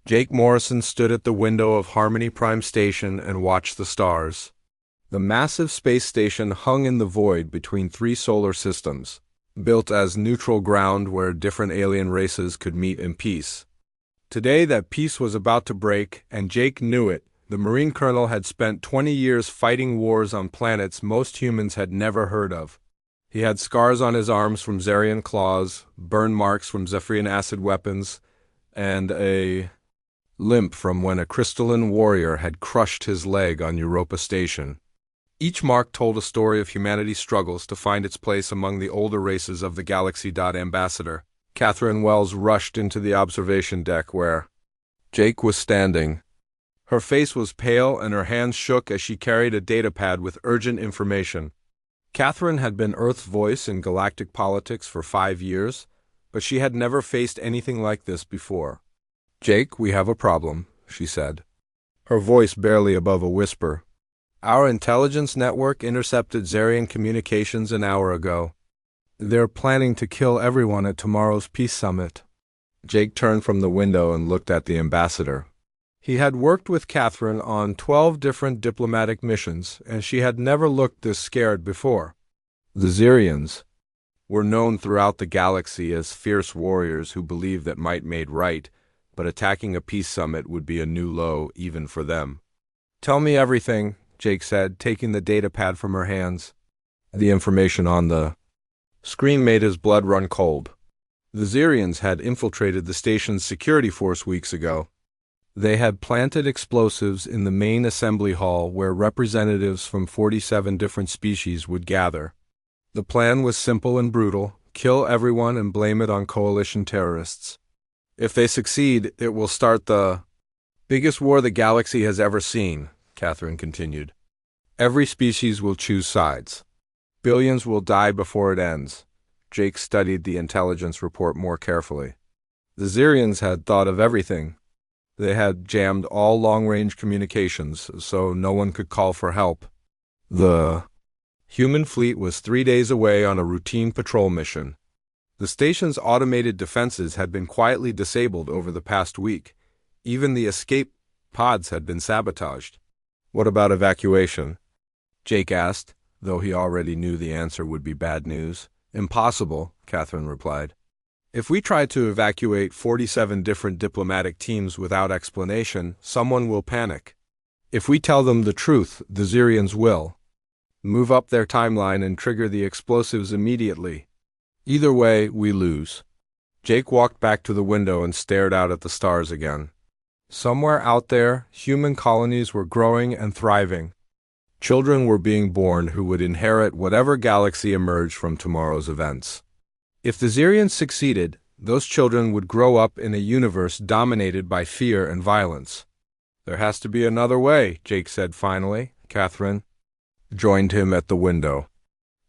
Jake Morrison stood at the window of Harmony Prime Station and watched the stars. The massive space station hung in the void between three solar systems, built as neutral ground where different alien races could meet in peace. Today that peace was about to break, and Jake knew it. The Marine Colonel had spent 20 years fighting wars on planets most humans had never heard of. He had scars on his arms from Xerian claws, burn marks from Zephyrian acid weapons, and a limp from when a crystalline warrior had crushed his leg on Europa Station. Each mark told a story of humanity's struggles to find its place among the older races of the galaxy. Ambassador Catherine Wells rushed into the observation deck where Jake was standing. Her face was pale and her hands shook as she carried a datapad with urgent information. Catherine had been Earth's voice in galactic politics for 5 years, but she had never faced anything like this before. "Jake, we have a problem," she said, her voice barely above a whisper. "Our intelligence network intercepted Xerian communications an hour ago. They're planning to kill everyone at tomorrow's peace summit." Jake turned from the window and looked at the ambassador. He had worked with Catherine on 12 different diplomatic missions, and she had never looked this scared before. The Xerians were known throughout the galaxy as fierce warriors who believed that might made right, but attacking a peace summit would be a new low even for them. "Tell me everything," Jake said, taking the datapad from her hands. The information on the screen made his blood run cold. The Xerians had infiltrated the station's security force weeks ago. They had planted explosives in the main assembly hall where representatives from 47 different species would gather. The plan was simple and brutal: kill everyone and blame it on coalition terrorists. "If they succeed, it will start the biggest war the galaxy has ever seen," Catherine continued. "Every species will choose sides. Billions will die before it ends." Jake studied the intelligence report more carefully. The Xerians had thought of everything. They had jammed all long-range communications, so no one could call for help. The human fleet was 3 days away on a routine patrol mission. The station's automated defenses had been quietly disabled over the past week. Even the escape pods had been sabotaged. "What about evacuation?" Jake asked, though he already knew the answer would be bad news. "Impossible," Catherine replied. "If we try to evacuate 47 different diplomatic teams without explanation, someone will panic. If we tell them the truth, the Xerians will move up their timeline and trigger the explosives immediately. Either way, we lose." Jake walked back to the window and stared out at the stars again. Somewhere out there, human colonies were growing and thriving. Children were being born who would inherit whatever galaxy emerged from tomorrow's events. If the Xerians succeeded, those children would grow up in a universe dominated by fear and violence. "There has to be another way," Jake said finally. Catherine joined him at the window.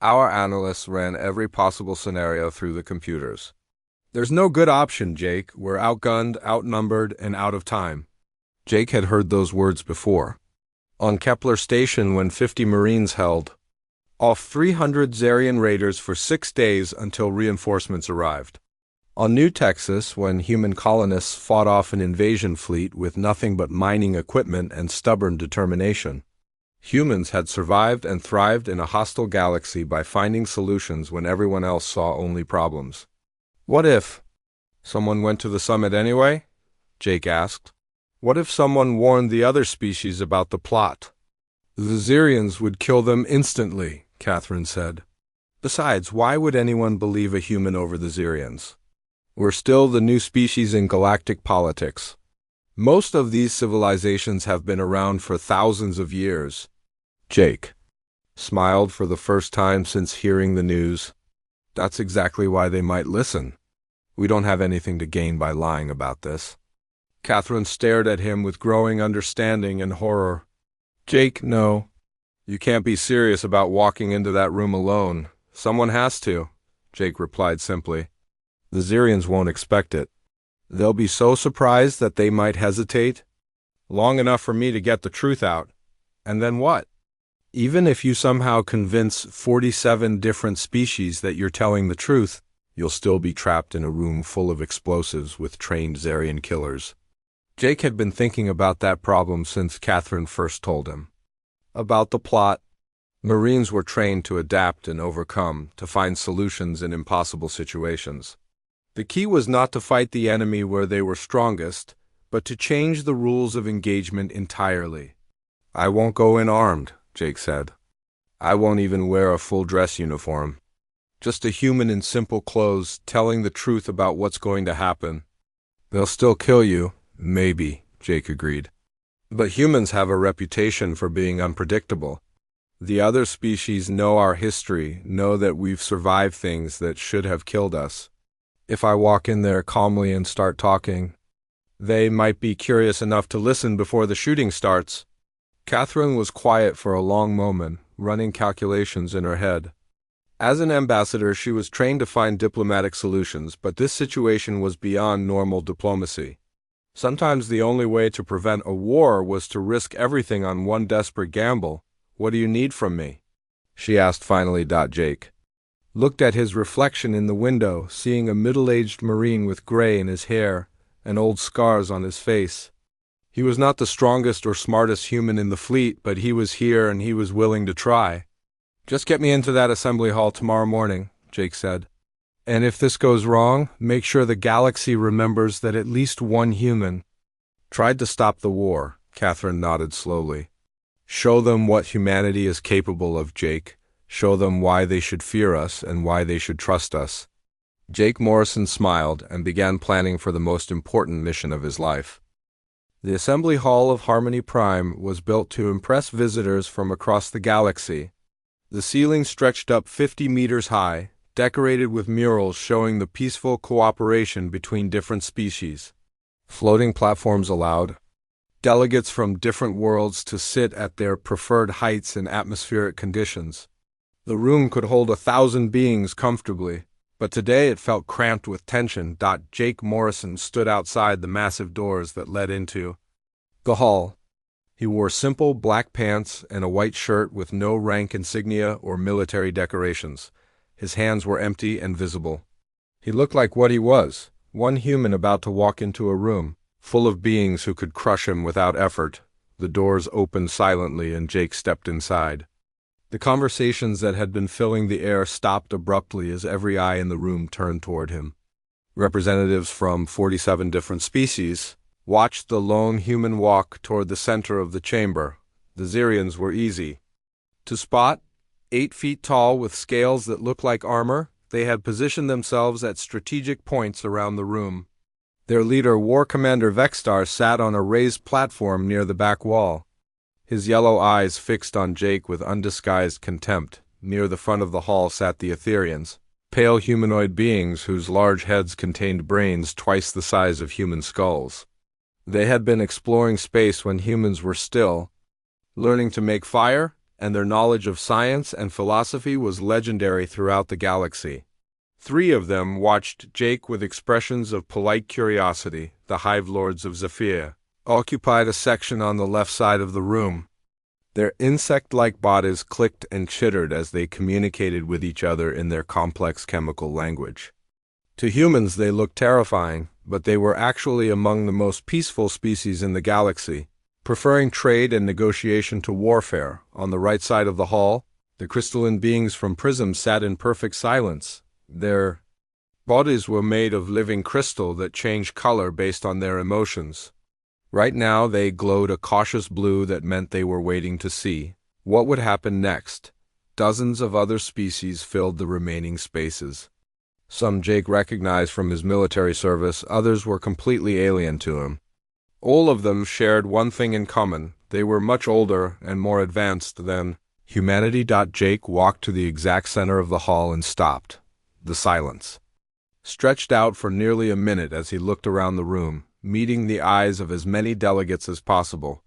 "Our analysts ran every possible scenario through the computers. There's no good option, Jake. We're outgunned, outnumbered, and out of time." Jake had heard those words before. On Kepler Station when 50 Marines held off 300 Xerian raiders for 6 days until reinforcements arrived. On New Texas, when human colonists fought off an invasion fleet with nothing but mining equipment and stubborn determination. Humans had survived and thrived in a hostile galaxy by finding solutions when everyone else saw only problems. "What if someone went to the summit anyway?" Jake asked. "What if someone warned the other species about the plot?" "The Xerians would kill them instantly," Catherine said. "Besides, why would anyone believe a human over the Xerians? We're still the new species in galactic politics. Most of these civilizations have been around for thousands of years." Jake smiled for the first time since hearing the news. "That's exactly why they might listen. We don't have anything to gain by lying about this." Catherine stared at him with growing understanding and horror. "Jake, no. You can't be serious about walking into that room alone. Someone has to," Jake replied simply. "The Xerians won't expect it. They'll be so surprised that they might hesitate. Long enough for me to get the truth out. And then what? Even if you somehow convince 47 different species that you're telling the truth, you'll still be trapped in a room full of explosives with trained Xerian killers." Jake had been thinking about that problem since Catherine first told him. About the plot, Marines were trained to adapt and overcome, to find solutions in impossible situations. The key was not to fight the enemy where they were strongest, but to change the rules of engagement entirely. "I won't go in armed," Jake said. "I won't even wear a full dress uniform. Just a human in simple clothes telling the truth about what's going to happen." "They'll still kill you." "Maybe," Jake agreed. "But humans have a reputation for being unpredictable. The other species know our history, know that we've survived things that should have killed us. If I walk in there calmly and start talking, they might be curious enough to listen before the shooting starts." Catherine was quiet for a long moment, running calculations in her head. As an ambassador, she was trained to find diplomatic solutions, but this situation was beyond normal diplomacy. Sometimes the only way to prevent a war was to risk everything on one desperate gamble. "What do you need from me?" she asked finally. Jake looked at his reflection in the window, seeing a middle-aged Marine with gray in his hair and old scars on his face. He was not the strongest or smartest human in the fleet, but he was here and he was willing to try. "Just get me into that assembly hall tomorrow morning," Jake said. "And if this goes wrong, make sure the galaxy remembers that at least one human tried to stop the war." Catherine nodded slowly. "Show them what humanity is capable of, Jake. Show them why they should fear us and why they should trust us." Jake Morrison smiled and began planning for the most important mission of his life. The Assembly Hall of Harmony Prime was built to impress visitors from across the galaxy. The ceiling stretched up 50 meters high, decorated with murals showing the peaceful cooperation between different species. Floating platforms allowed delegates from different worlds to sit at their preferred heights and atmospheric conditions. The room could hold 1,000 beings comfortably, but today it felt cramped with tension. Jake Morrison stood outside the massive doors that led into the hall. He wore simple black pants and a white shirt with no rank insignia or military decorations. His hands were empty and visible. He looked like what he was, one human about to walk into a room full of beings who could crush him without effort. The doors opened silently and Jake stepped inside. The conversations that had been filling the air stopped abruptly as every eye in the room turned toward him. Representatives from 47 different species watched the lone human walk toward the center of the chamber. The Zirians were easy to spot. 8 feet tall with scales that looked like armor, they had positioned themselves at strategic points around the room. Their leader, War Commander Vexstar, sat on a raised platform near the back wall, his yellow eyes fixed on Jake with undisguised contempt. Near the front of the hall sat the Etherians, pale humanoid beings whose large heads contained brains twice the size of human skulls. They had been exploring space when humans were still, learning to make fire, and their knowledge of science and philosophy was legendary throughout the galaxy. 3 of them watched Jake with expressions of polite curiosity. The Hive Lords of Zephyr occupied a section on the left side of the room. Their insect-like bodies clicked and chittered as they communicated with each other in their complex chemical language. To humans they looked terrifying, but they were actually among the most peaceful species in the galaxy, preferring trade and negotiation to warfare. On the right side of the hall, the crystalline beings from Prism sat in perfect silence. Their bodies were made of living crystal that changed color based on their emotions. Right now they glowed a cautious blue that meant they were waiting to see what would happen next. Dozens of other species filled the remaining spaces. Some Jake recognized from his military service, others were completely alien to him. All of them shared one thing in common: they were much older and more advanced than humanity. Jake walked to the exact center of the hall and stopped. The silence stretched out for nearly a minute as he looked around the room, meeting the eyes of as many delegates as possible.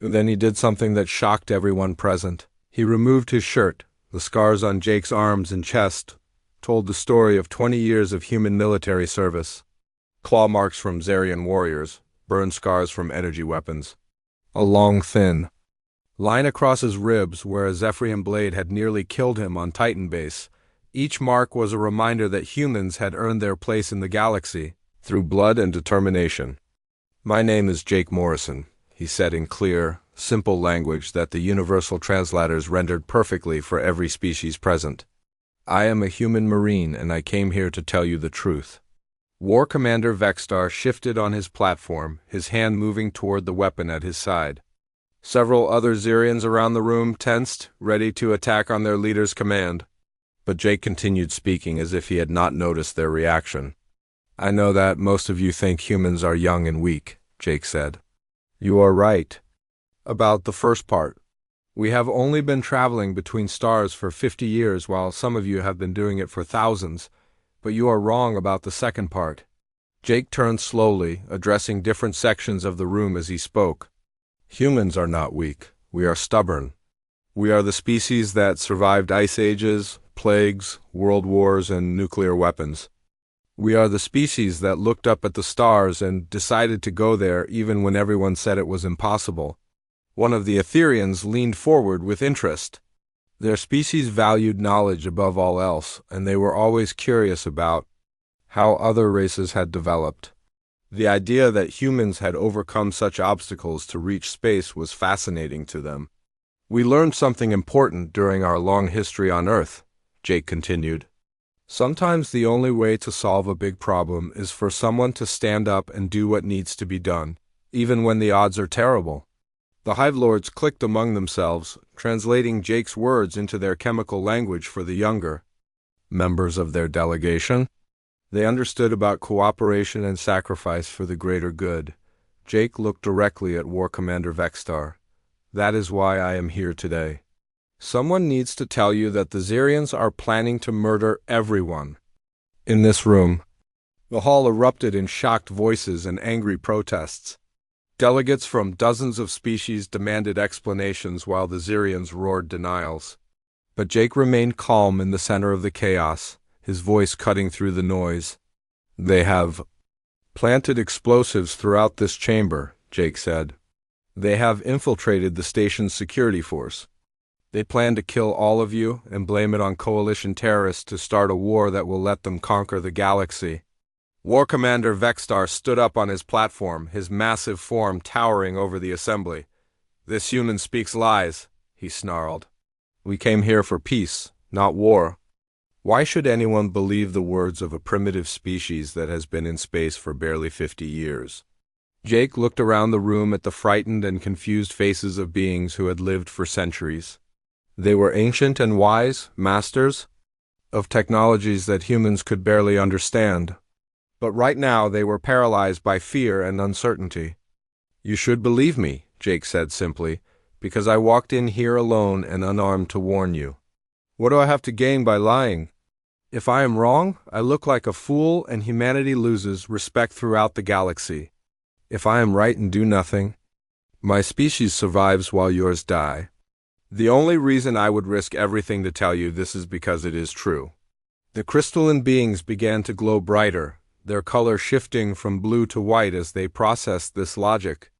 Then he did something that shocked everyone present. He removed his shirt. The scars on Jake's arms and chest told the story of 20 years of human military service. Claw marks from Zarian warriors, burn scars from energy weapons. A long, thin line across his ribs where a Zephyrian blade had nearly killed him on Titan base. Each mark was a reminder that humans had earned their place in the galaxy through blood and determination. My name is Jake Morrison, he said in clear, simple language that the universal translators rendered perfectly for every species present. I am a human marine, and I came here to tell you the truth. War Commander Vexstar shifted on his platform, his hand moving toward the weapon at his side. Several other Xerians around the room tensed, ready to attack on their leader's command. But Jake continued speaking as if he had not noticed their reaction. I know that most of you think humans are young and weak, Jake said. You are right. About the first part. We have only been traveling between stars for 50 years, while some of you have been doing it for thousands, but you are wrong about the second part. Jake turned slowly, addressing different sections of the room as he spoke. Humans are not weak. We are stubborn. We are the species that survived ice ages, plagues, world wars, and nuclear weapons. We are the species that looked up at the stars and decided to go there even when everyone said it was impossible. One of the Etherians leaned forward with interest. Their species valued knowledge above all else, and they were always curious about how other races had developed. The idea that humans had overcome such obstacles to reach space was fascinating to them. We learned something important during our long history on Earth, Jake continued. Sometimes the only way to solve a big problem is for someone to stand up and do what needs to be done, even when the odds are terrible. The Hive Lords clicked among themselves, translating Jake's words into their chemical language for the younger members of their delegation. They understood about cooperation and sacrifice for the greater good. Jake looked directly at War Commander Vexstar. That is why I am here today. Someone needs to tell you that the Xerians are planning to murder everyone. In this room, the hall erupted in shocked voices and angry protests. Delegates from dozens of species demanded explanations while the Xerians roared denials. But Jake remained calm in the center of the chaos, his voice cutting through the noise. They have planted explosives throughout this chamber, Jake said. They have infiltrated the station's security force. They plan to kill all of you and blame it on coalition terrorists to start a war that will let them conquer the galaxy. War Commander Vexstar stood up on his platform, his massive form towering over the assembly. This human speaks lies, he snarled. We came here for peace, not war. Why should anyone believe the words of a primitive species that has been in space for barely 50 years? Jake looked around the room at the frightened and confused faces of beings who had lived for centuries. They were ancient and wise, masters of technologies that humans could barely understand. But right now they were paralyzed by fear and uncertainty. You should believe me, Jake said simply, because I walked in here alone and unarmed to warn you. What do I have to gain by lying? If I am wrong, I look like a fool and humanity loses respect throughout the galaxy. If I am right and do nothing, my species survives while yours die. The only reason I would risk everything to tell you this is because it is true. The crystalline beings began to glow brighter, their color shifting from blue to white as they processed this logic.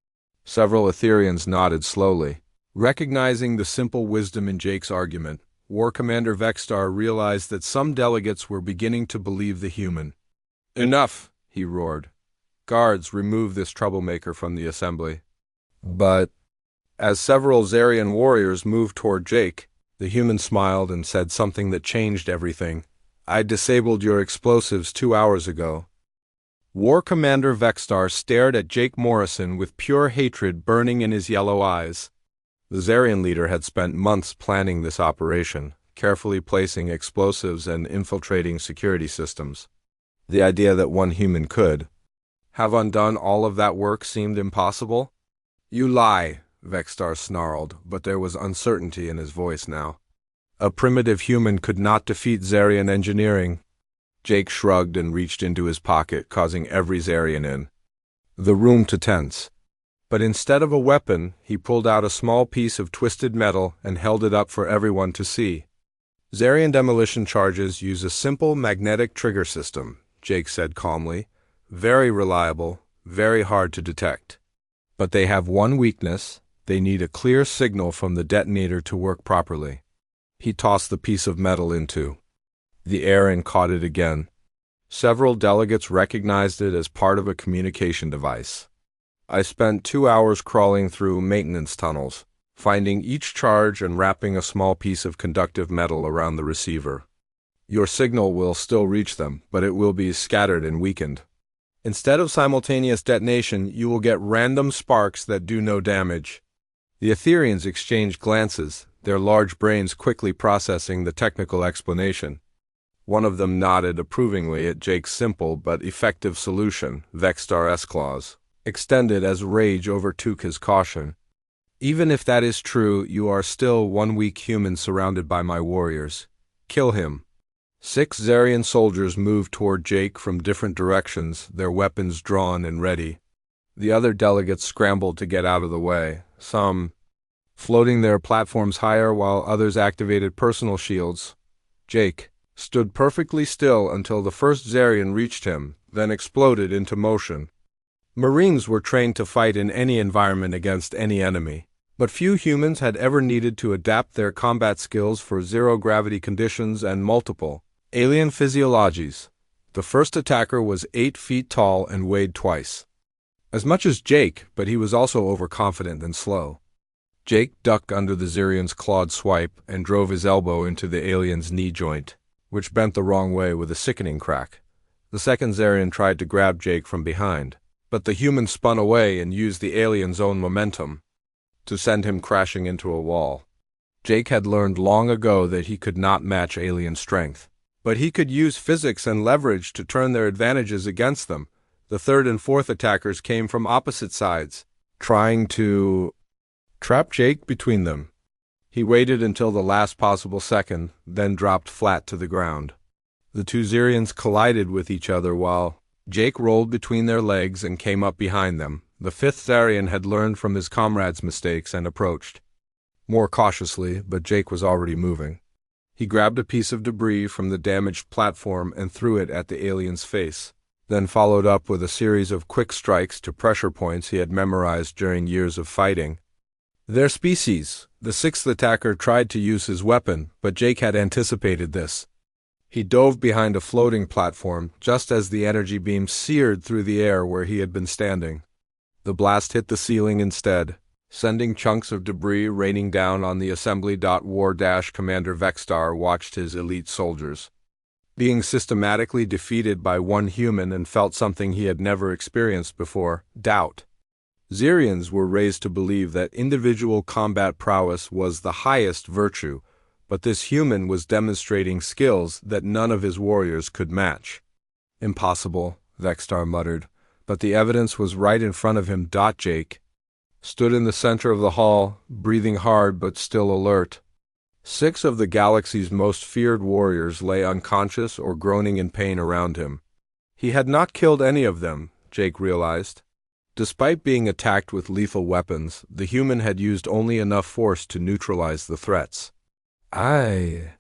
Several Etherians nodded slowly. Recognizing the simple wisdom in Jake's argument, War Commander Vexstar realized that some delegates were beginning to believe the human. Enough, he roared. Guards, remove this troublemaker from the assembly. But as several Xerian warriors moved toward Jake, the human smiled and said something that changed everything. I disabled your explosives 2 hours ago. War Commander Vexstar stared at Jake Morrison with pure hatred burning in his yellow eyes. The Xerian leader had spent months planning this operation, carefully placing explosives and infiltrating security systems. The idea that one human could have undone all of that work seemed impossible. You lie, Vexstar snarled, but there was uncertainty in his voice now. A primitive human could not defeat Xerian engineering. Jake shrugged and reached into his pocket, causing every Xerian in the room to tense. But instead of a weapon, he pulled out a small piece of twisted metal and held it up for everyone to see. Xerian demolition charges use a simple magnetic trigger system, Jake said calmly. Very reliable, very hard to detect. But they have one weakness. They need a clear signal from the detonator to work properly. He tossed the piece of metal into the air and caught it again. Several delegates recognized it as part of a communication device. I spent 2 hours crawling through maintenance tunnels, finding each charge and wrapping a small piece of conductive metal around the receiver. Your signal will still reach them, but it will be scattered and weakened. Instead of simultaneous detonation, you will get random sparks that do no damage. The Etherians exchanged glances, their large brains quickly processing the technical explanation. One of them nodded approvingly at Jake's simple but effective solution, Vexstar S-Claws, extended as rage overtook his caution. Even if that is true, you are still one weak human surrounded by my warriors. Kill him. 6 Zarian soldiers moved toward Jake from different directions, their weapons drawn and ready. The other delegates scrambled to get out of the way, some floating their platforms higher while others activated personal shields. Jake stood perfectly still until the first Zarian reached him, then exploded into motion. Marines were trained to fight in any environment against any enemy, but few humans had ever needed to adapt their combat skills for zero-gravity conditions and multiple alien physiologies. The first attacker was 8 feet tall and weighed twice as much as Jake, but he was also overconfident and slow. Jake ducked under the Zarian's clawed swipe and drove his elbow into the alien's knee joint, which bent the wrong way with a sickening crack. The second Zarian tried to grab Jake from behind, but the human spun away and used the alien's own momentum to send him crashing into a wall. Jake had learned long ago that he could not match alien strength, but he could use physics and leverage to turn their advantages against them. The third and fourth attackers came from opposite sides, trying to trap Jake between them. He waited until the last possible second, then dropped flat to the ground. The 2 Zarians collided with each other while Jake rolled between their legs and came up behind them. The 5th Zarian had learned from his comrades' mistakes and approached more cautiously, but Jake was already moving. He grabbed a piece of debris from the damaged platform and threw it at the alien's face, then followed up with a series of quick strikes to pressure points he had memorized during years of fighting. Their species. The 6th attacker tried to use his weapon, but Jake had anticipated this. He dove behind a floating platform just as the energy beam seared through the air where he had been standing. The blast hit the ceiling instead, sending chunks of debris raining down on the assembly. Commander Vexstar watched his elite soldiers being systematically defeated by one human and felt something he had never experienced before: doubt. Zarians were raised to believe that individual combat prowess was the highest virtue, but this human was demonstrating skills that none of his warriors could match. Impossible, Vexstar muttered, but the evidence was right in front of him. Jake stood in the center of the hall, breathing hard but still alert. 6 of the galaxy's most feared warriors lay unconscious or groaning in pain around him. He had not killed any of them, Jake realized. Despite being attacked with lethal weapons, the human had used only enough force to neutralize the threats. I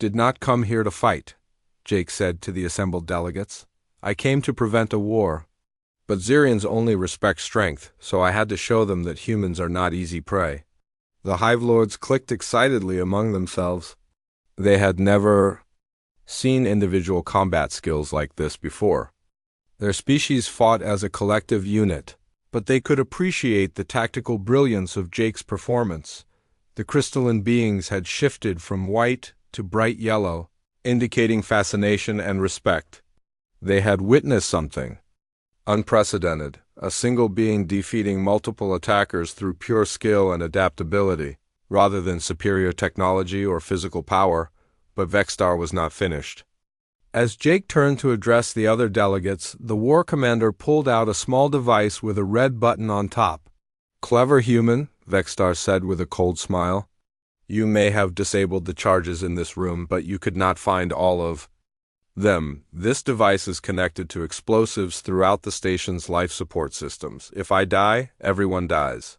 did not come here to fight, Jake said to the assembled delegates. I came to prevent a war. But Zarians only respect strength, so I had to show them that humans are not easy prey. The Hive Lords clicked excitedly among themselves. They had never seen individual combat skills like this before. Their species fought as a collective unit, but they could appreciate the tactical brilliance of Jake's performance. The crystalline beings had shifted from white to bright yellow, indicating fascination and respect. They had witnessed something unprecedented, a single being defeating multiple attackers through pure skill and adaptability, rather than superior technology or physical power. But Vexstar was not finished. As Jake turned to address the other delegates, the war commander pulled out a small device with a red button on top. Clever human, Vexstar said with a cold smile. You may have disabled the charges in this room, but you could not find all of them. This device is connected to explosives throughout the station's life support systems. If I die, everyone dies.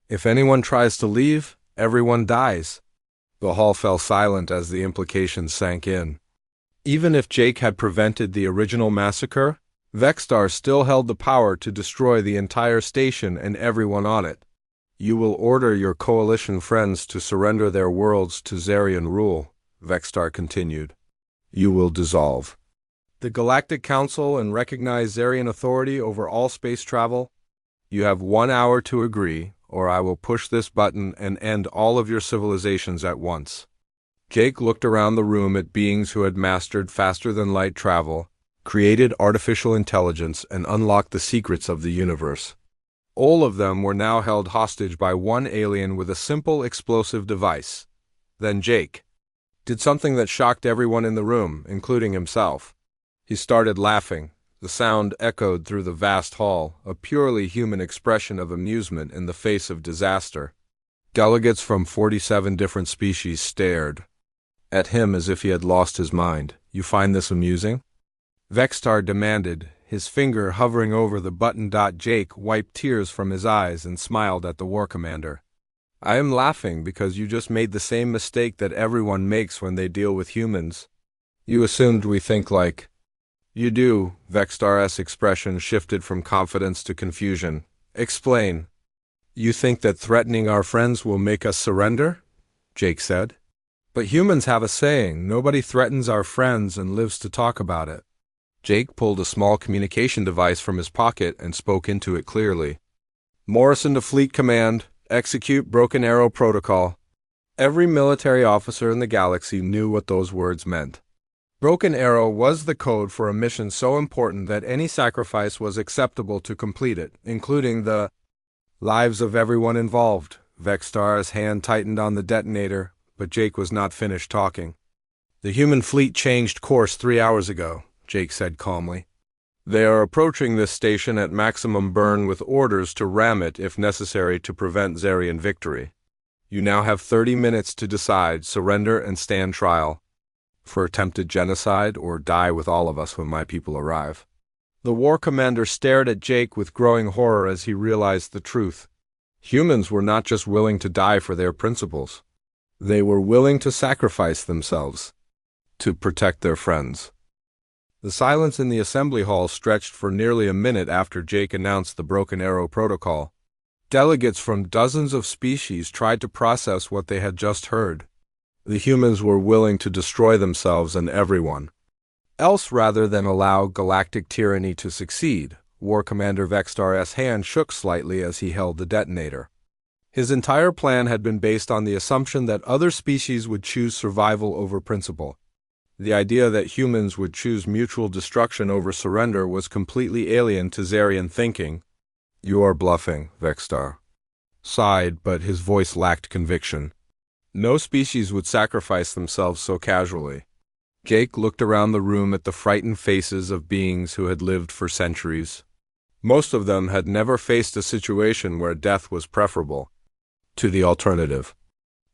If anyone tries to leave, everyone dies. The hall fell silent as the implications sank in. Even if Jake had prevented the original massacre, Vexstar still held the power to destroy the entire station and everyone on it. You will order your coalition friends to surrender their worlds to Zarian rule, Vexstar continued. You will dissolve the Galactic Council and recognize Zarian authority over all space travel. You have 1 hour to agree, or I will push this button and end all of your civilizations at once. Jake looked around the room at beings who had mastered faster-than-light travel, created artificial intelligence, and unlocked the secrets of the universe. All of them were now held hostage by one alien with a simple explosive device. Then Jake did something that shocked everyone in the room, including himself. He started laughing. The sound echoed through the vast hall, a purely human expression of amusement in the face of disaster. Delegates from 47 different species stared at him as if he had lost his mind. You find this amusing? Vextar demanded, his finger hovering over the button. Jake wiped tears from his eyes and smiled at the war commander. I am laughing because you just made the same mistake that everyone makes when they deal with humans. You assumed we think like you do. Vextar's expression shifted from confidence to confusion. Explain. You think that threatening our friends will make us surrender? Jake said. But humans have a saying, nobody threatens our friends and lives to talk about it. Jake pulled a small communication device from his pocket and spoke into it clearly. Morrison to Fleet Command, execute Broken Arrow Protocol. Every military officer in the galaxy knew what those words meant. Broken Arrow was the code for a mission so important that any sacrifice was acceptable to complete it, including the lives of everyone involved. Vextar's hand tightened on the detonator, but Jake was not finished talking. The human fleet changed course 3 hours ago, Jake said calmly. They are approaching this station at maximum burn with orders to ram it if necessary to prevent Zarian victory. You now have 30 minutes to decide, surrender and stand trial for attempted genocide or die with all of us when my people arrive. The war commander stared at Jake with growing horror as he realized the truth. Humans were not just willing to die for their principles. They were willing to sacrifice themselves to protect their friends. The silence in the assembly hall stretched for nearly a minute after Jake announced the Broken Arrow Protocol. Delegates from dozens of species tried to process what they had just heard. The humans were willing to destroy themselves and everyone else rather than allow galactic tyranny to succeed. War Commander Vextar's hand shook slightly as he held the detonator. His entire plan had been based on the assumption that other species would choose survival over principle. The idea that humans would choose mutual destruction over surrender was completely alien to Zarian thinking. You are bluffing, Vextar sighed, but his voice lacked conviction. No species would sacrifice themselves so casually. Jake looked around the room at the frightened faces of beings who had lived for centuries. Most of them had never faced a situation where death was preferable to the alternative.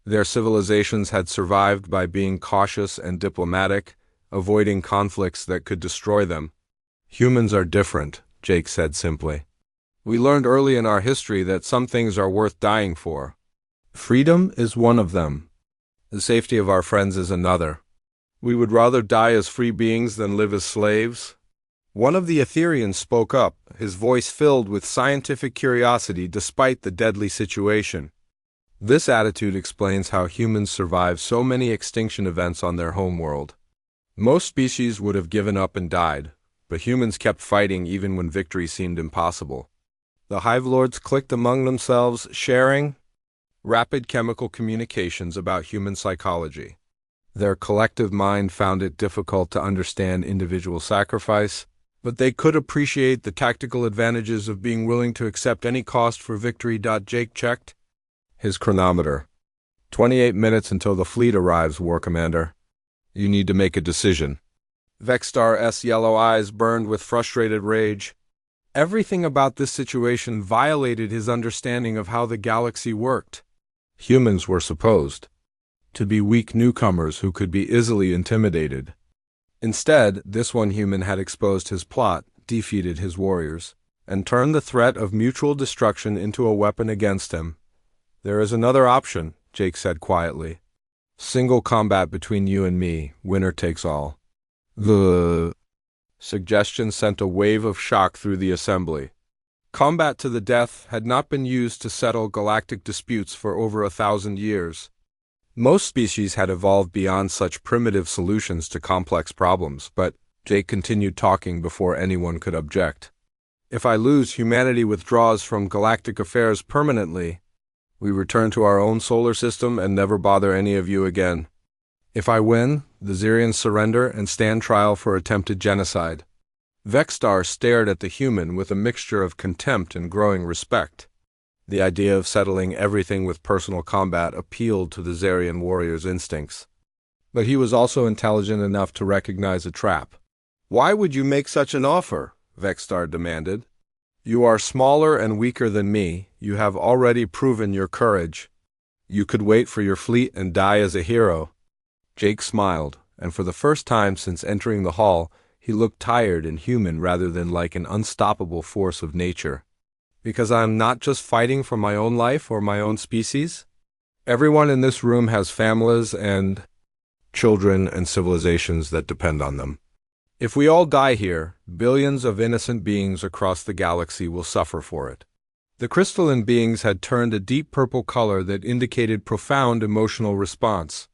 Their civilizations had survived by being cautious and diplomatic, avoiding conflicts that could destroy them. Humans are different, Jake said simply. We learned early in our history that some things are worth dying for. Freedom is one of them. The safety of our friends is another. We would rather die as free beings than live as slaves. One of the Etherians spoke up, his voice filled with scientific curiosity despite the deadly situation. This attitude explains how humans survive so many extinction events on their homeworld. Most species would have given up and died, but humans kept fighting even when victory seemed impossible. The Hive Lords clicked among themselves, sharing rapid chemical communications about human psychology. Their collective mind found it difficult to understand individual sacrifice, but they could appreciate the tactical advantages of being willing to accept any cost for victory. Jake checked his chronometer. 28 minutes until the fleet arrives, War Commander. You need to make a decision. Vextar's yellow eyes burned with frustrated rage. Everything about this situation violated his understanding of how the galaxy worked. Humans were supposed to be weak newcomers who could be easily intimidated. Instead, this one human had exposed his plot, defeated his warriors, and turned the threat of mutual destruction into a weapon against him. There is another option, Jake said quietly. Single combat between you and me, winner takes all. The suggestion sent a wave of shock through the assembly. Combat to the death had not been used to settle galactic disputes for over 1,000 years. Most species had evolved beyond such primitive solutions to complex problems, but Jake continued talking before anyone could object. If I lose, humanity withdraws from galactic affairs permanently. We return to our own solar system and never bother any of you again. If I win, the Xerians surrender and stand trial for attempted genocide." Vexstar stared at the human with a mixture of contempt and growing respect. The idea of settling everything with personal combat appealed to the Xerian warrior's instincts. But he was also intelligent enough to recognize a trap. "Why would you make such an offer?" Vexstar demanded. "You are smaller and weaker than me. You have already proven your courage. You could wait for your fleet and die as a hero." Jake smiled, and for the first time since entering the hall, he looked tired and human rather than like an unstoppable force of nature. "Because I'm not just fighting for my own life or my own species. Everyone in this room has families and children and civilizations that depend on them. If we all die here, billions of innocent beings across the galaxy will suffer for it." The crystalline beings had turned a deep purple color that indicated profound emotional response.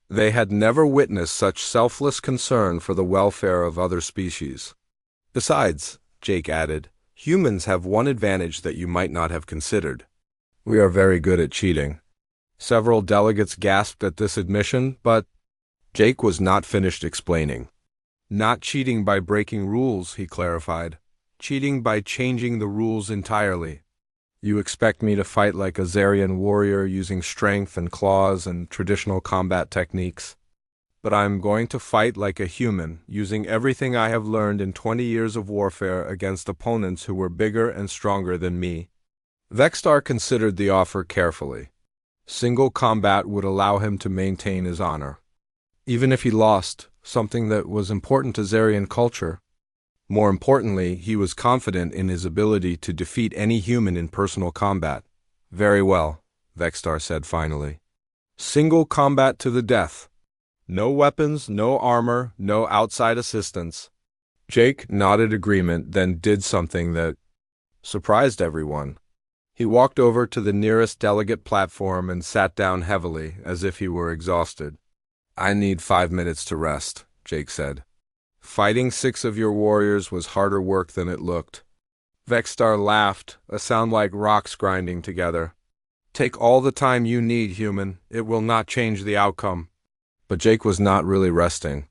They had never witnessed such selfless concern for the welfare of other species. "Besides," Jake added, "humans have one advantage that you might not have considered. We are very good at cheating." Several delegates gasped at this admission, but Jake was not finished explaining. "Not cheating by breaking rules," he clarified. "Cheating by changing the rules entirely. You expect me to fight like a Xerian warrior using strength and claws and traditional combat techniques. But I'm going to fight like a human, using everything I have learned in 20 years of warfare against opponents who were bigger and stronger than me." Vexstar considered the offer carefully. Single combat would allow him to maintain his honor. Even if he lost, something that was important to Xerian culture. More importantly, he was confident in his ability to defeat any human in personal combat. "Very well," Vexstar said finally. "Single combat to the death. No weapons, no armor, no outside assistance." Jake nodded agreement, then did something that surprised everyone. He walked over to the nearest delegate platform and sat down heavily, as if he were exhausted. "I need 5 minutes to rest," Jake said. "Fighting 6 of your warriors was harder work than it looked." Vexstar laughed, a sound like rocks grinding together. "Take all the time you need, human. It will not change the outcome." But Jake was not really resting.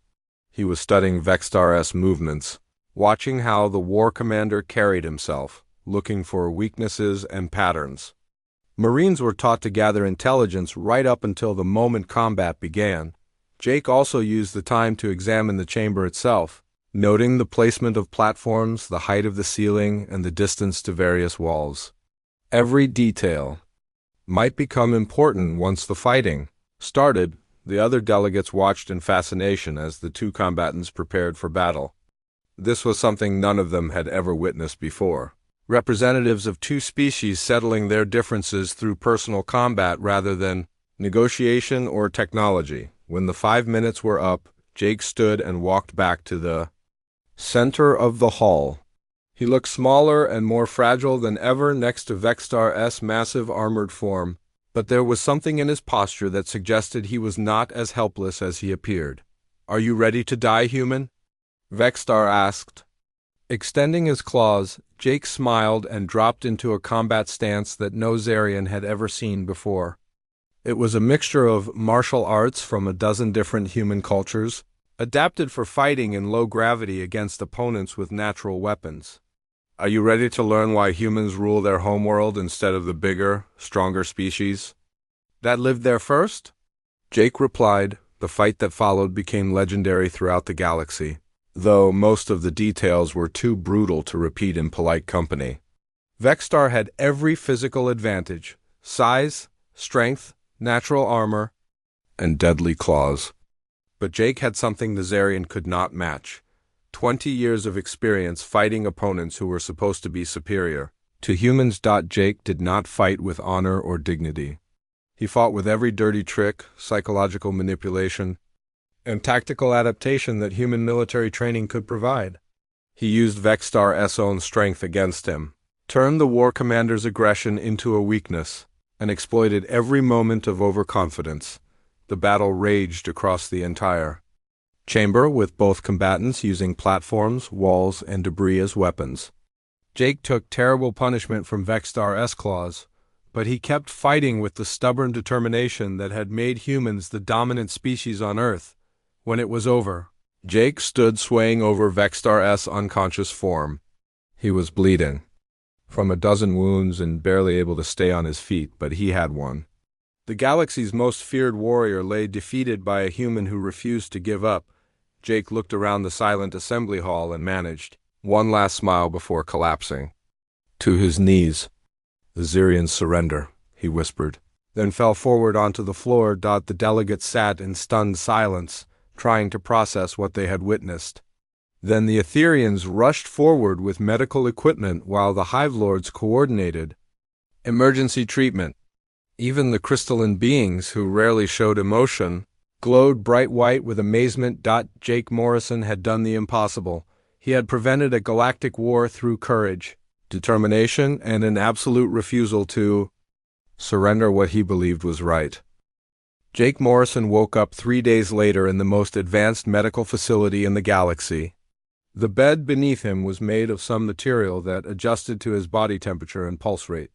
He was studying Vexstar's movements, watching how the war commander carried himself, looking for weaknesses and patterns. Marines were taught to gather intelligence right up until the moment combat began. Jake also used the time to examine the chamber itself, noting the placement of platforms, the height of the ceiling, and the distance to various walls. Every detail might become important once the fighting started. The other delegates watched in fascination as the two combatants prepared for battle. This was something none of them had ever witnessed before. Representatives of two species settling their differences through personal combat rather than negotiation or technology. When the 5 minutes were up, Jake stood and walked back to the center of the hall. He looked smaller and more fragile than ever next to Vexstar's massive armored form, but there was something in his posture that suggested he was not as helpless as he appeared. "Are you ready to die, human?" Vexstar asked. Extending his claws, Jake smiled and dropped into a combat stance that no Xerian had ever seen before. It was a mixture of martial arts from a dozen different human cultures, adapted for fighting in low gravity against opponents with natural weapons. "Are you ready to learn why humans rule their homeworld instead of the bigger, stronger species that lived there first?" Jake replied. The fight that followed became legendary throughout the galaxy, though most of the details were too brutal to repeat in polite company. Vexstar had every physical advantage: size, strength, natural armor, and deadly claws. But Jake had something the Xerian could not match: 20 years of experience fighting opponents who were supposed to be superior to humans. Jake did not fight with honor or dignity. He fought with every dirty trick, psychological manipulation, and tactical adaptation that human military training could provide. He used Vexstar's own strength against him, turned the war commander's aggression into a weakness, and exploited every moment of overconfidence. The battle raged across the entire chamber, with both combatants using platforms, walls, and debris as weapons. Jake took terrible punishment from Vexstar S-Claws, but he kept fighting with the stubborn determination that had made humans the dominant species on Earth. When it was over, Jake stood swaying over Vexstar S' unconscious form. He was bleeding from a dozen wounds and barely able to stay on his feet, but he had won. The galaxy's most feared warrior lay defeated by a human who refused to give up. Jake looked around the silent assembly hall and managed one last smile before collapsing to his knees. "The Zirians surrender," he whispered, then fell forward onto the floor. The delegates sat in stunned silence, trying to process what they had witnessed. Then the Etherians rushed forward with medical equipment while the Hive Lords coordinated emergency treatment. Even the crystalline beings, who rarely showed emotion, glowed bright white with amazement. Jake Morrison had done the impossible. He had prevented a galactic war through courage, determination, and an absolute refusal to surrender what he believed was right. Jake Morrison woke up 3 days later in the most advanced medical facility in the galaxy. The bed beneath him was made of some material that adjusted to his body temperature and pulse rate.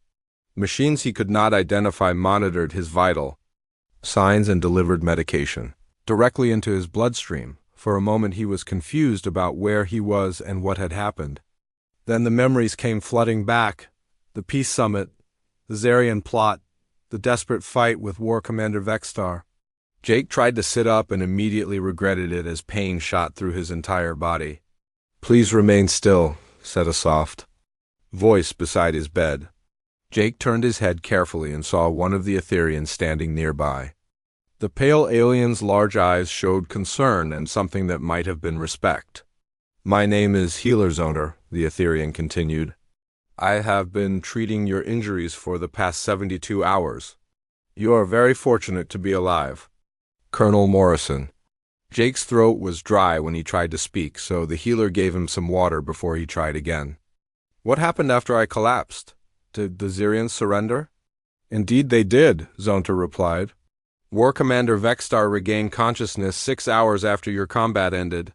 Machines he could not identify monitored his vital signs and delivered medication directly into his bloodstream. For a moment he was confused about where he was and what had happened. Then the memories came flooding back. The peace summit, the Zarian plot, the desperate fight with War Commander Vexstar. Jake tried to sit up and immediately regretted it as pain shot through his entire body. "Please remain still," said a soft voice beside his bed. Jake turned his head carefully and saw one of the Etherians standing nearby. The pale alien's large eyes showed concern and something that might have been respect. "My name is Healer Zoner," the Etherian continued. "I have been treating your injuries for the past 72 hours. You are very fortunate to be alive. Colonel Morrison." Jake's throat was dry when he tried to speak, so the healer gave him some water before he tried again. "What happened after I collapsed? Did the Zirians surrender?" "Indeed they did," Zonta replied. "War Commander Vexstar regained consciousness 6 hours after your combat ended.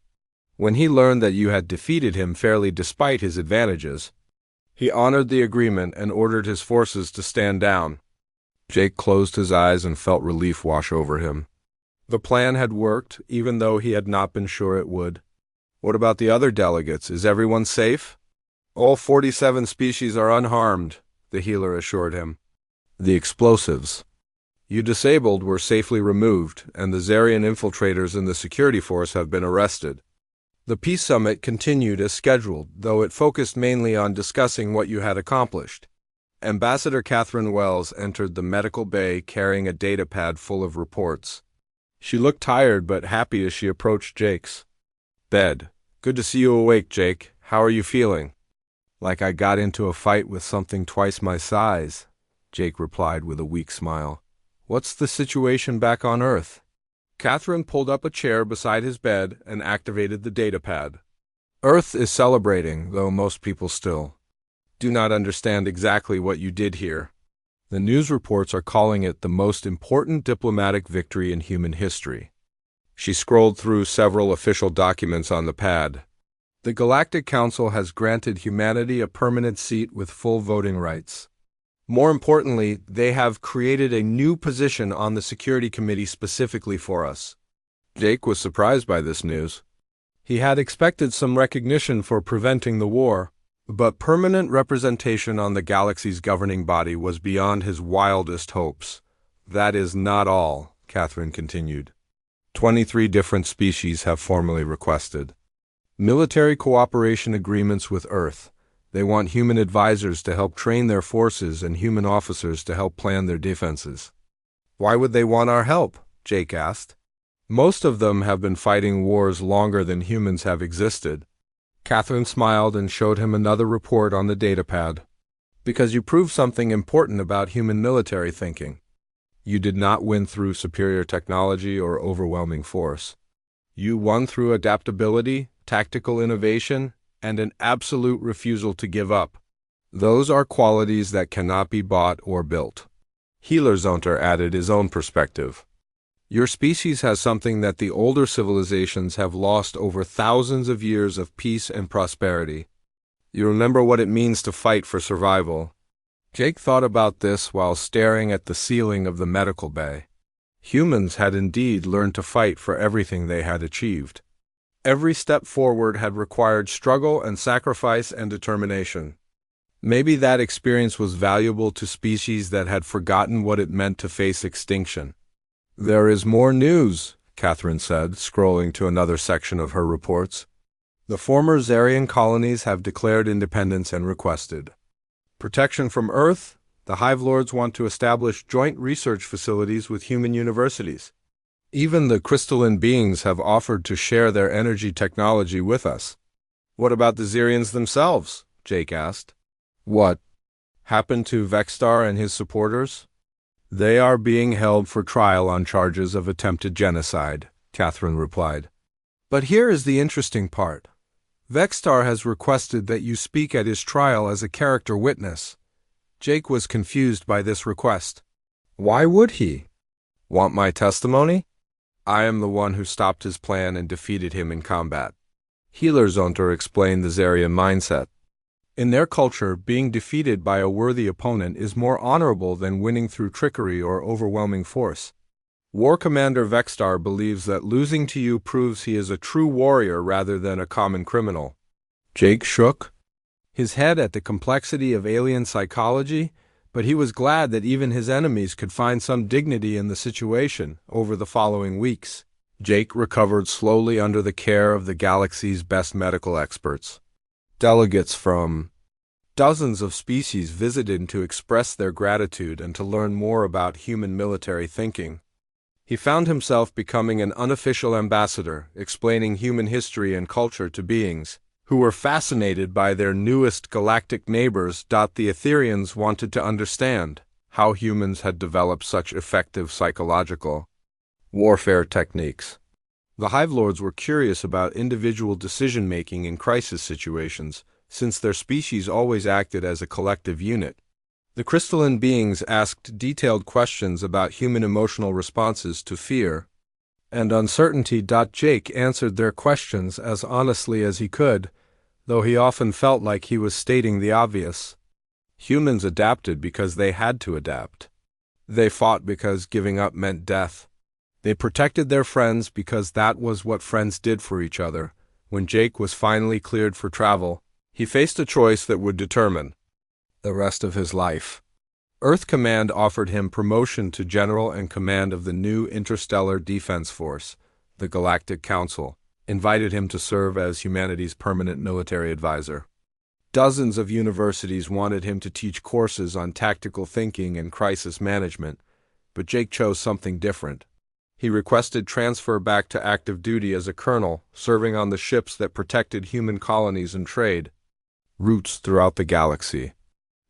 When he learned that you had defeated him fairly despite his advantages, he honored the agreement and ordered his forces to stand down." Jake closed his eyes and felt relief wash over him. The plan had worked, even though he had not been sure it would. "What about the other delegates? Is everyone safe?" "All 47 species are unharmed," the healer assured him. "The explosives you disabled were safely removed, and the Zarian infiltrators in the security force have been arrested." The Peace Summit continued as scheduled, though it focused mainly on discussing what you had accomplished. Ambassador Catherine Wells entered the medical bay carrying a datapad full of reports. She looked tired but happy as she approached Jake's bed. "Good to see you awake, Jake. How are you feeling?" "Like I got into a fight with something twice my size," Jake replied with a weak smile. "What's the situation back on Earth?" Catherine pulled up a chair beside his bed and activated the datapad. "Earth is celebrating, though most people still do not understand exactly what you did here. The news reports are calling it the most important diplomatic victory in human history." She scrolled through several official documents on the pad. "The Galactic Council has granted humanity a permanent seat with full voting rights. More importantly, they have created a new position on the Security Committee specifically for us." Jake was surprised by this news. He had expected some recognition for preventing the war, but permanent representation on the galaxy's governing body was beyond his wildest hopes. "That is not all," Catherine continued. 23 different species have formally requested military cooperation agreements with Earth. They want human advisors to help train their forces and human officers to help plan their defenses. "Why would they want our help?" Jake asked. "Most of them have been fighting wars longer than humans have existed." Catherine smiled and showed him another report on the datapad. "Because you proved something important about human military thinking. You did not win through superior technology or overwhelming force. You won through adaptability, tactical innovation, and an absolute refusal to give up. Those are qualities that cannot be bought or built." Healer Zonter added his own perspective. "Your species has something that the older civilizations have lost over thousands of years of peace and prosperity. You remember what it means to fight for survival. Jake thought about this while staring at the ceiling of the medical bay. Humans had indeed learned to fight for everything they had achieved. Every step forward had required struggle and sacrifice and determination. Maybe that experience was valuable to species that had forgotten what it meant to face extinction. "There is more news," Catherine said, scrolling to another section of her reports. "The former Zarian colonies have declared independence and requested protection from Earth. The Hive Lords want to establish joint research facilities with human universities. Even the crystalline beings have offered to share their energy technology with us." "What about the Zarians themselves?" Jake asked. "What happened to Vexstar and his supporters?" "They are being held for trial on charges of attempted genocide," Catherine replied. "But here is the interesting part. Vexstar has requested that you speak at his trial as a character witness." Jake was confused by this request. "Why would he? Want my testimony? I am the one who stopped his plan and defeated him in combat." Healer Zonter explained the Zarian mindset. In their culture, being defeated by a worthy opponent is more honorable than winning through trickery or overwhelming force. War Commander Vexstar believes that losing to you proves he is a true warrior rather than a common criminal. Jake shook his head at the complexity of alien psychology, but he was glad that even his enemies could find some dignity in the situation. Over the following weeks, Jake recovered slowly under the care of the galaxy's best medical experts. Delegates from dozens of species visited to express their gratitude and to learn more about human military thinking. He found himself becoming an unofficial ambassador, explaining human history and culture to beings who were fascinated by their newest galactic neighbors. The Etherians wanted to understand how humans had developed such effective psychological warfare techniques. The Hive Lords were curious about individual decision-making in crisis situations, since their species always acted as a collective unit. The crystalline beings asked detailed questions about human emotional responses to fear and uncertainty. Jake answered their questions as honestly as he could, though he often felt like he was stating the obvious. Humans adapted because they had to adapt. They fought because giving up meant death. They protected their friends because that was what friends did for each other. When Jake was finally cleared for travel, he faced a choice that would determine the rest of his life. Earth Command offered him promotion to general and command of the new Interstellar Defense Force. The Galactic Council invited him to serve as humanity's permanent military advisor. Dozens of universities wanted him to teach courses on tactical thinking and crisis management, but Jake chose something different. He requested transfer back to active duty as a colonel, serving on the ships that protected human colonies and trade routes throughout the galaxy.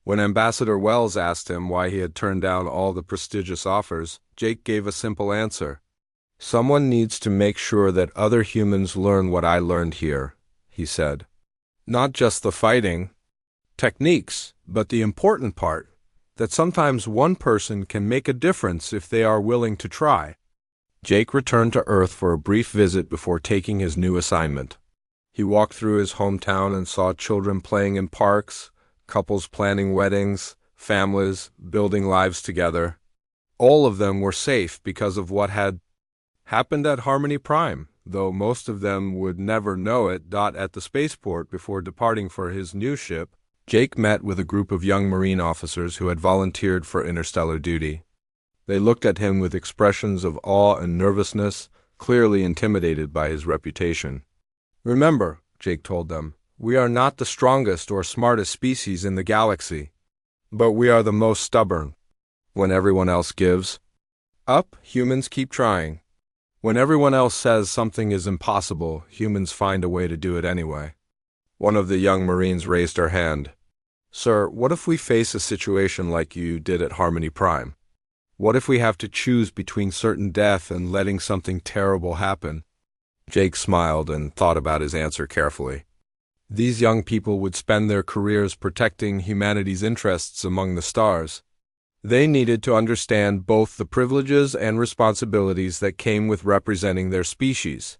When Ambassador Wells asked him why he had turned down all the prestigious offers, Jake gave a simple answer. "Someone needs to make sure that other humans learn what I learned here," he said. "Not just the fighting techniques, but the important part, that sometimes one person can make a difference if they are willing to try." Jake returned to Earth for a brief visit before taking his new assignment. He walked through his hometown and saw children playing in parks, couples planning weddings, families building lives together. All of them were safe because of what had happened at Harmony Prime, though most of them would never know it. At the spaceport before departing for his new ship, Jake met with a group of young Marine officers who had volunteered for interstellar duty. They looked at him with expressions of awe and nervousness, clearly intimidated by his reputation. "Remember," Jake told them, "we are not the strongest or smartest species in the galaxy, but we are the most stubborn. When everyone else gives up, humans keep trying. When everyone else says something is impossible, humans find a way to do it anyway." One of the young Marines raised her hand. "Sir, what if we face a situation like you did at Harmony Prime? What if we have to choose between certain death and letting something terrible happen?" Jake smiled and thought about his answer carefully. These young people would spend their careers protecting humanity's interests among the stars. They needed to understand both the privileges and responsibilities that came with representing their species.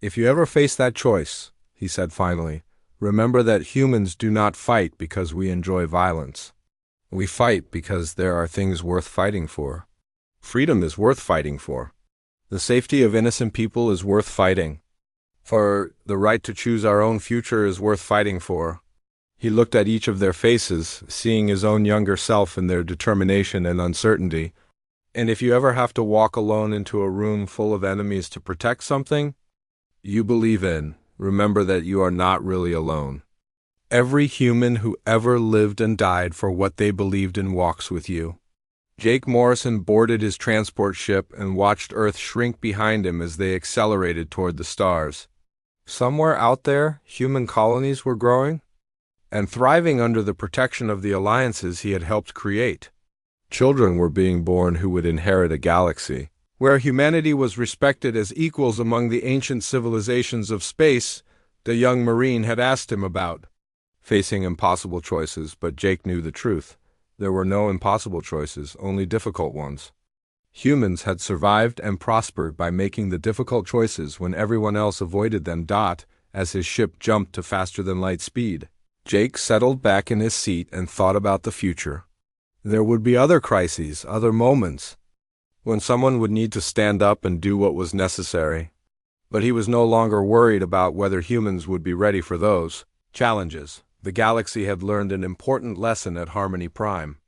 "If you ever face that choice," he said finally, Remember that humans do not fight because we enjoy violence. We fight because there are things worth fighting for. Freedom is worth fighting for. The safety of innocent people is worth fighting. For the right to choose our own future is worth fighting for. He looked at each of their faces, seeing his own younger self in their determination and uncertainty. And if you ever have to walk alone into a room full of enemies to protect something you believe in, remember that you are not really alone. Every human who ever lived and died for what they believed in walks with you. Jake Morrison boarded his transport ship and watched Earth shrink behind him as they accelerated toward the stars. Somewhere out there, human colonies were growing and thriving under the protection of the alliances he had helped create. Children were being born who would inherit a galaxy where humanity was respected as equals among the ancient civilizations of space the young Marine had asked him about. Facing impossible choices, but Jake knew the truth. There were no impossible choices, only difficult ones. Humans had survived and prospered by making the difficult choices when everyone else avoided them. As his ship jumped to faster-than-light speed, Jake settled back in his seat and thought about the future. There would be other crises, other moments, when someone would need to stand up and do what was necessary. But he was no longer worried about whether humans would be ready for those challenges. The galaxy had learned an important lesson at Harmony Prime.